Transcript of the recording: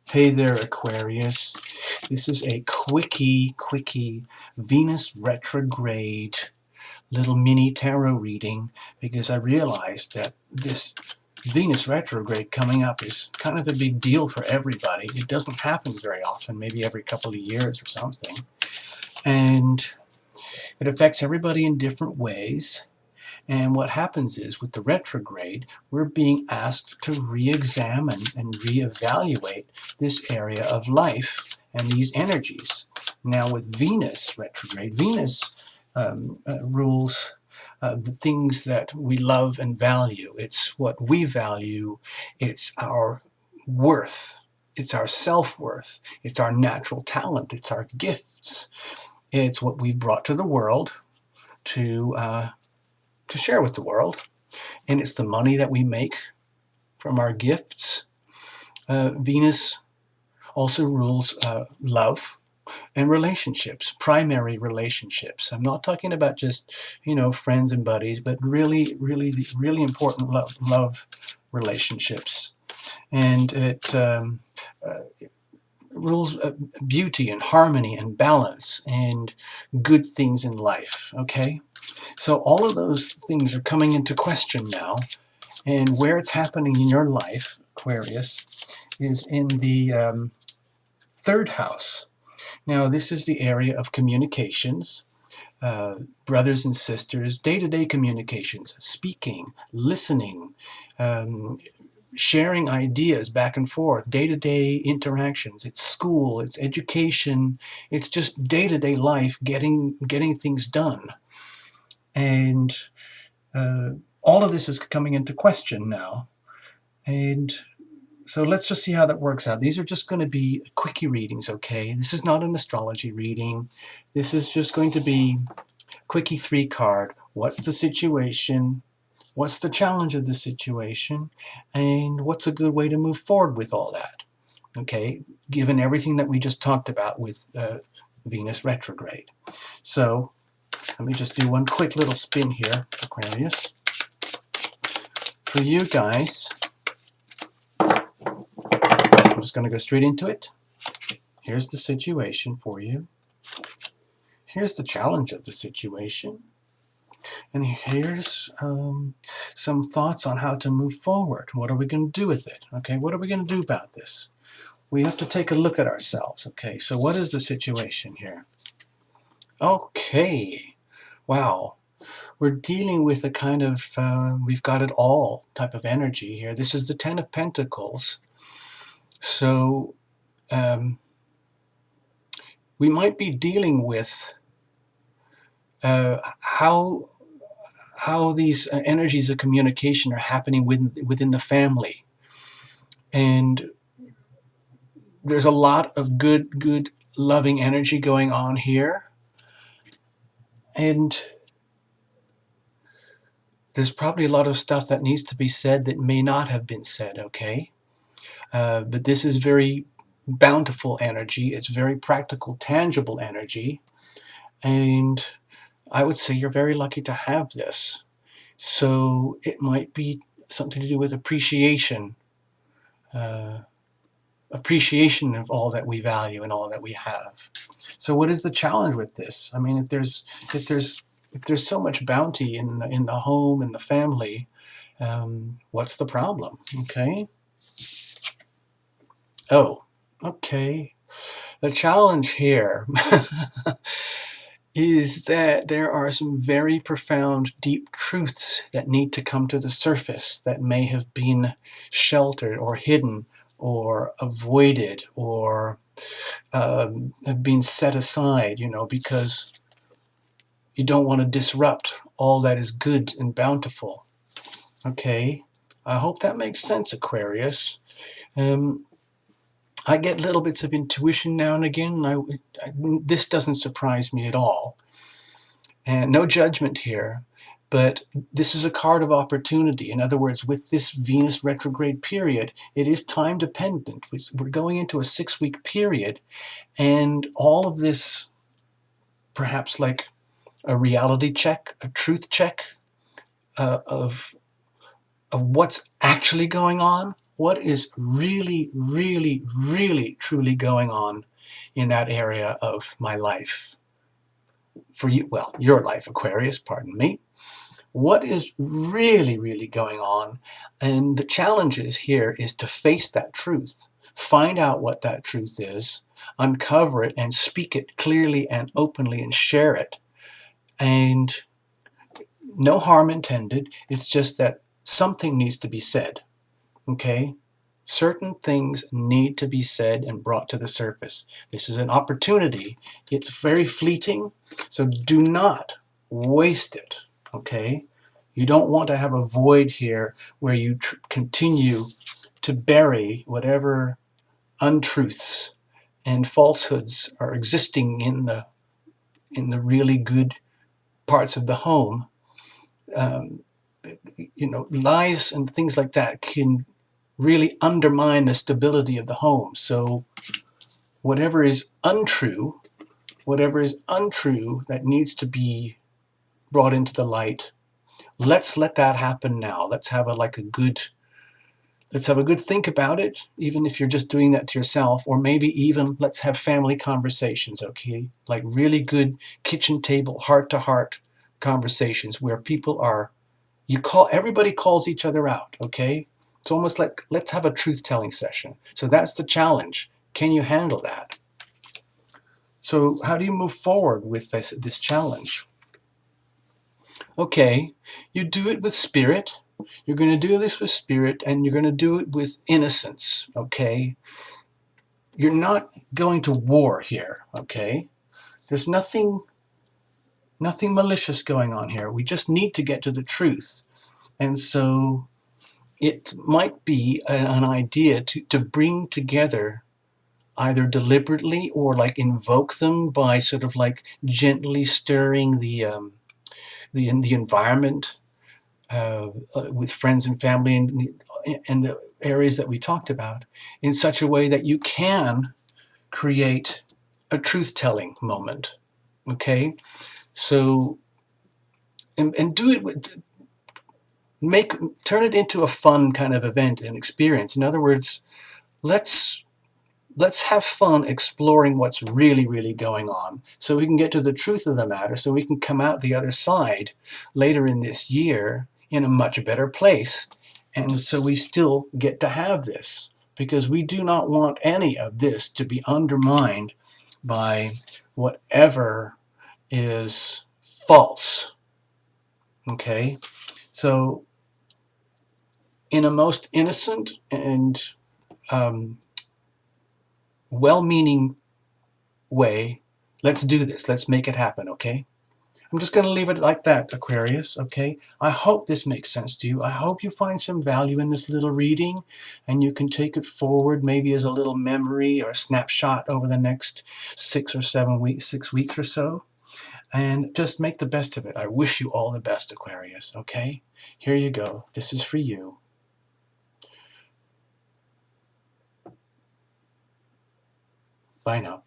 Hey there, Aquarius. This is a quickie Venus retrograde little mini tarot reading because I realized that this Venus retrograde coming up is kind of a big deal for everybody. It doesn't happen very often, maybe every couple of years or something. And it affects everybody in different ways. And what happens is, with the retrograde, we're being asked to re-examine and re-evaluate this area of life and these energies. Now, with Venus retrograde, Venus rules the things that we love and value. It's what we value. It's our worth. It's our self-worth. It's our natural talent. It's our gifts. It's what we've brought to the world to share with the world, and it's the money that we make from our gifts. Venus also rules love and relationships, primary relationships. I'm not talking about just, friends and buddies, but really important love relationships. And it rules beauty and harmony and balance and good things in life, okay? So all of those things are coming into question now, and where it's happening in your life, Aquarius, is in the third house. Now, this is the area of communications, brothers and sisters, day-to-day communications, speaking, listening, sharing ideas back and forth, day-to-day interactions. It's school, it's education, it's just day-to-day life, getting things done. And all of this is coming into question now. And so let's just see how that works out. These are just going to be quickie readings, okay? This is not an astrology reading. This is just going to be quickie 3 card. What's the situation? What's the challenge of the situation? And what's a good way to move forward with all that? Okay, given everything that we just talked about with Venus retrograde. So let me just do one quick little spin here, Aquarius. For you guys, I'm just going to go straight into it. Here's the situation for you. Here's the challenge of the situation. And here's some thoughts on how to move forward. What are we going to do with it? Okay, what are we going to do about this? We have to take a look at ourselves. Okay, so what is the situation here? Okay, wow. We're dealing with a kind of, we've got it all type of energy here. This is the 10 of Pentacles. So we might be dealing with how these energies of communication are happening within the family. And there's a lot of good loving energy going on here. And there's probably a lot of stuff that needs to be said that may not have been said, okay? But this is very bountiful energy. It's very practical, tangible energy. And I would say you're very lucky to have this. So it might be something to do with appreciation. Appreciation of all that we value and all that we have. So what is the challenge with this? I mean, if there's so much bounty in the home and the family, what's the problem? Okay. Oh, okay. The challenge here is that there are some very profound, deep truths that need to come to the surface that may have been sheltered or hidden or avoided or have been set aside, because you don't want to disrupt all that is good and bountiful. Okay, I hope that makes sense, Aquarius. I get little bits of intuition now and again. This doesn't surprise me at all. And no judgment here, but this is a card of opportunity. In other words, with this Venus retrograde period, it is time dependent. We're going into a 6-week period, and all of this, perhaps like a reality check, a truth check of what's actually going on, what is really, really, really, truly going on in that area of my life. For you, well, your life, Aquarius, pardon me. What is really, really going on? And the challenge is here is to face that truth. Find out what that truth is, uncover it, and speak it clearly and openly and share it. And no harm intended. It's just that something needs to be said. Okay? Certain things need to be said and brought to the surface. This is an opportunity. It's very fleeting, so do not waste it. Okay? You don't want to have a void here where you continue to bury whatever untruths and falsehoods are existing in the really good parts of the home. Lies and things like that can really undermine the stability of the home. So whatever is untrue that needs to be brought into the light, let's let that happen now. Let's have a good think about it, even if you're just doing that to yourself, or maybe even let's have family conversations, okay? Like really good kitchen table, heart-to-heart conversations where people are, everybody calls each other out, okay? It's almost like, let's have a truth-telling session. So that's the challenge. Can you handle that? So how do you move forward with this challenge? Okay, you do it with spirit. You're going to do this with spirit, and you're going to do it with innocence, okay? You're not going to war here, okay? There's nothing malicious going on here. We just need to get to the truth. And so it might be an idea to bring together, either deliberately or like invoke them by sort of like gently stirring the environment with friends and family and the areas that we talked about, in such a way that you can create a truth-telling moment. Okay, so and do it with, turn it into a fun kind of event and experience. In other words, let's have fun exploring what's really, really going on, so we can get to the truth of the matter, so we can come out the other side later in this year in a much better place. And so we still get to have this, because we do not want any of this to be undermined by whatever is false. Okay? So in a most innocent and well-meaning way, let's do this. Let's make it happen, okay? I'm just going to leave it like that, Aquarius, okay? I hope this makes sense to you. I hope you find some value in this little reading, and you can take it forward maybe as a little memory or a snapshot over the next 6 weeks or so, and just make the best of it. I wish you all the best, Aquarius, okay? Here you go. This is for you. Bye now.